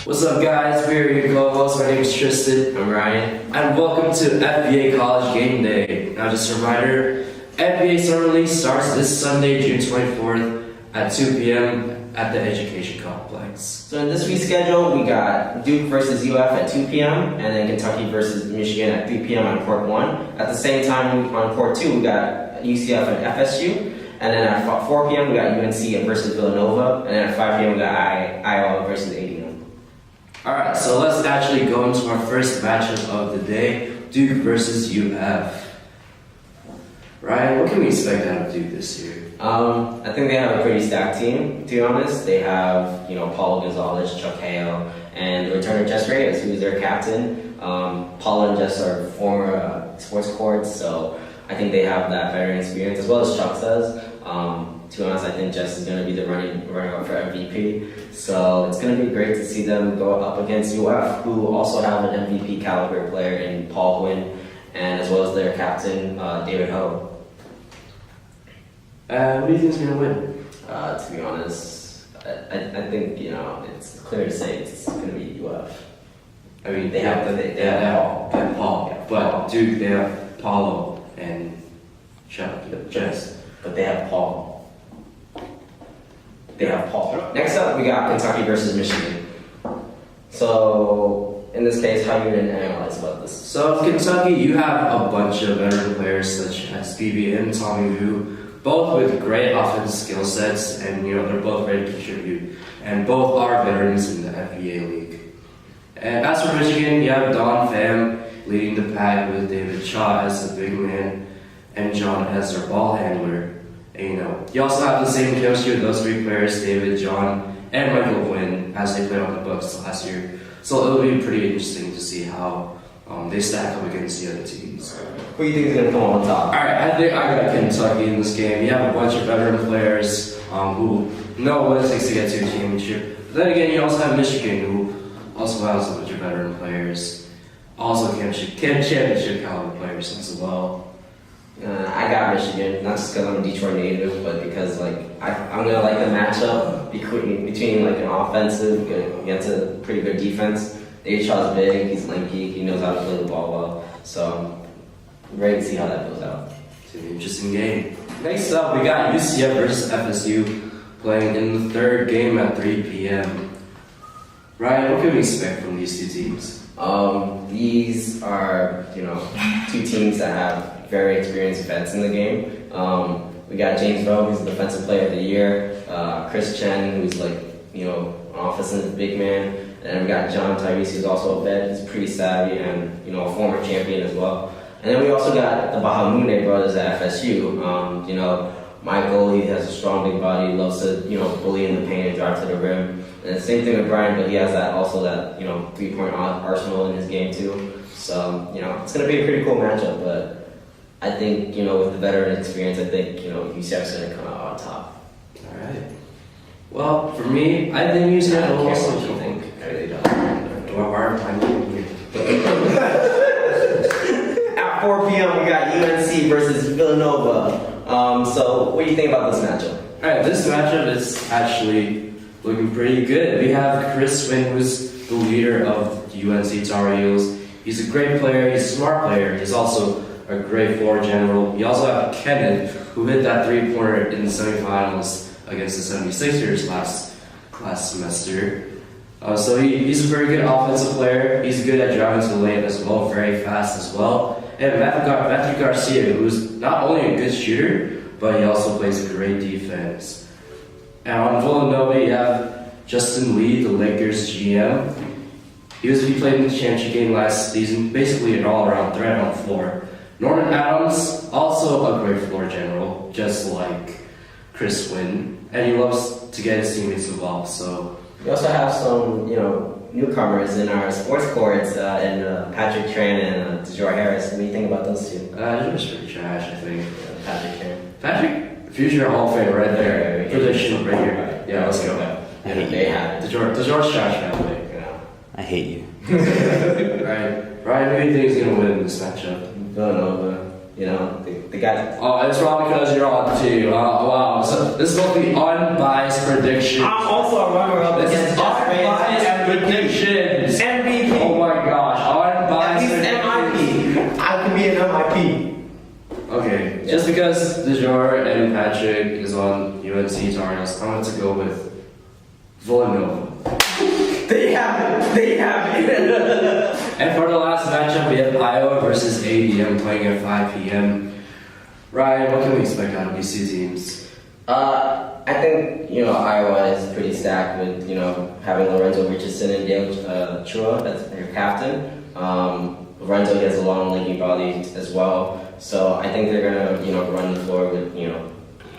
What's up, guys? We're your co-hosts. My name is Tristan. I'm Ryan. And welcome to FBA College Gameday. Now, just a reminder, FBA Summer League starts this Sunday, June 24th at 2 p.m. at the Education Complex. So in this week's schedule, we got Duke versus UF at 2 p.m. and then Kentucky versus Michigan at 3 p.m. on Court 1. At the same time, on Court 2, we got UCF and FSU. And then at 4 p.m. we got UNC versus Villanova. And then at 5 p.m. we got Iowa versus ADM. Alright, so let's actually go into our first matchup of the day, Duke versus UF. Ryan, what can we expect out of Duke this year? I think they have a pretty stacked team, to be honest. They have, Paulo Gonzalez, Chuck Hale, and the returner Jess Reyes, who is their captain. Paulo and Jess are former sports courts, so I think they have that veteran experience, as well as Chuck says. To be honest, I think Jess is going to be the runner-up for MVP. So it's going to be great to see them go up against UF, who also have an MVP caliber player in Paul Quinn, and as well as their captain, David Ho. Who do you think is going to win? To be honest, I think, it's clear to say it's going to be UF. I mean, they have Paul, yeah, but Paul. Duke, they have Paulo and Jess. But they have Paul. They have Paul. Next up, we got Kentucky versus Michigan. So, in this case, how are you going to analyze about this? So, in Kentucky, you have a bunch of veteran players such as BB and Tommy Vu, both with great offensive skill sets, and they're both ready to contribute. And both are veterans in the FBA League. And as for Michigan, you have Don Pham leading the pack with David Shaw as the big man and John as their ball handler. And, you also have the same chemistry with those three players, David, John, and Michael Quinn, as they played on the Bucks last year. So it'll be pretty interesting to see how they stack up against the other teams. Who do you think is going to come on top? Alright, I think I got Kentucky in this game. You have a bunch of veteran players who know what it takes to get to a championship. But then again, you also have Michigan, who also has a bunch of veteran players. Also championship caliber players as well. I got Michigan, not just because I'm a Detroit native, but because I'm gonna like the matchup between like an offensive against a pretty good defense. David Shaw's big, he's lanky, he knows how to play the ball well. So I'm ready to see how that goes out. It's an interesting game. Next up, we got UCF versus FSU playing in the third game at 3 p.m. Ryan, what can we expect from these two teams? These are two teams that have very experienced vets in the game. We got James Rowe, who's the defensive player of the year. Chris Chen, who's an offensive big man. And then we got John Tyrese, who's also a vet. He's pretty savvy and, a former champion as well. And then we also got the Bahamune brothers at FSU. Michael, he has a strong big body, loves to, bully in the paint and drive to the rim. And the same thing with Brian, but he has that three-point arsenal in his game too. So, it's going to be a pretty cool matchup, but I think, with the veteran experience, I think, UCF's going to come out on top. All right. Well, for me, I think UCF will also. What do you think? I really don't. Do I bar my name? At 4 p.m., we got UNC versus Villanova. So, what do you think about this matchup? All right, this matchup is actually looking pretty good. We have Chris Wynn, who's the leader of the UNC Tar Heels. He's a great player. He's a smart player. He's also a great floor general. You also have Kenneth, who hit that three-pointer in the semifinals against the 76ers last semester. So he's a very good offensive player. He's good at driving to the lane as well, very fast as well. And Matthew Garcia, who's not only a good shooter, but he also plays great defense. And on Villanova, you have Justin Lee, the Lakers GM. He played in the championship game last season, basically an all-around threat on the floor. Norman Adams, also a great floor general, just like Chris Wynn, and he loves to get his teammates involved. So we also have some, newcomers in our sports courts, and Patrick Tran and DeJour Harris. What do you think about those two? DeJour's pretty trash, I think. Patrick Tran. Patrick, future Hall of Fame right there. Prediction right here. Yeah, let's go. I think they have it. DeJour's trash, by the way. I hate you. Right. Ryan, who do you think is going to win this matchup? Villanova. They got. Oh, it's wrong because you're on too. Oh, wow. So this will be unbiased prediction. I'm also a runner-up against Jess Reyes. predictions. MVP. Oh my gosh, At least MIP. I could be an MIP. Okay, just because DeJour and Patrick is on UNC Tar Heels, I'm going to go with Villanova. They have it. And for the last matchup, we have Iowa versus ADM playing at 5 p.m. Ryan, what can we expect out of these two teams? I think, Iowa is pretty stacked with, having Lorenzo Richardson and Dale Chua, that's their captain. Lorenzo, he has a long legging body as well. So I think they're gonna, run the floor with,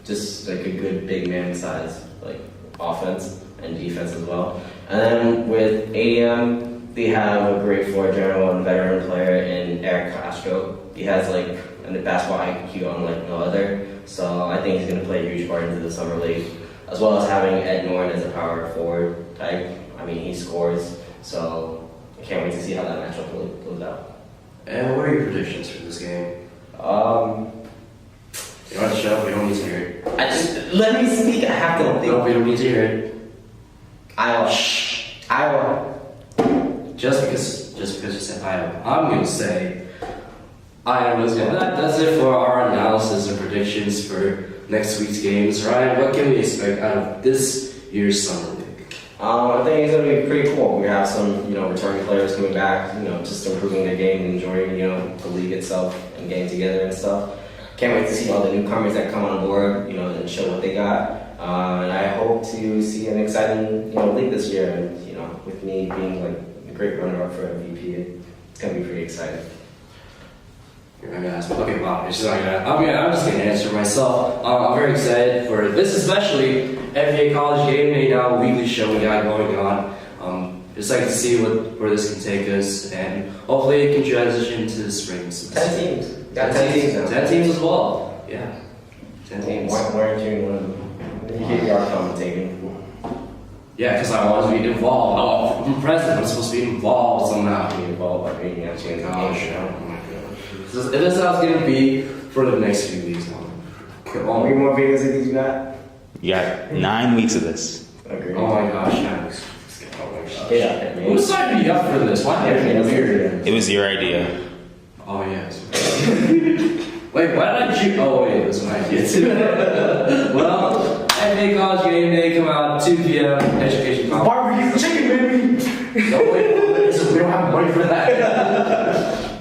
just like a good big man size, like offense and defense as well. And then with ADM, they have a great floor general and veteran player in Eric Castro. He has like a basketball IQ unlike no other. So I think he's gonna play a huge part into the summer league, as well as having Ed Norton as a power forward type. I mean, he scores. So I can't wait to see how that matchup goes out. And what are your predictions for this game? You want to show? We don't need to hear it. Let me speak. I have to think. No, we don't need to hear it. Iowa. Just because you said Iowa, I'm going to say Iowa's going to. That does it for our analysis and predictions for next week's games. Ryan, what can we expect out of this year's Summer League? I think it's going to be pretty cool. We have some, returning players coming back, just improving their game and enjoying, the league itself and getting together and stuff. Can't wait to see all the newcomers that come on board, and show what they got. And I hope to see an exciting, league this year. And, with me being like a great runner-up for MVP, it's going to be pretty exciting. You're going to ask me. Okay, wow. I'm just going to answer myself. I'm very excited for this, especially FBA College Gameday now, weekly show we got going on. Just like to see where this can take us, and hopefully it can transition into the spring. 10 teams. Got 10 teams now. 10 teams as well. Yeah. 10 teams. Why aren't you one of them? You are commentating. Yeah, because I want to be involved. I'm president. I'm supposed to be involved somehow. Be involved by being actually in the game. Oh my god. This is how it's going to be for the next few weeks. How many more Vegas cities you got? You got 9 weeks of this. Agreed. Oh my gosh, Alex. Oh my gosh. Yeah, Who signed me up for this? Why did I here? It was your idea. Oh, yes. Wait, why did you? Oh, wait, it was my idea too. Well, FBA College Gameday come out 2 p.m. Education Conference. Barbecue chicken, baby! No, wait, we don't have money for that.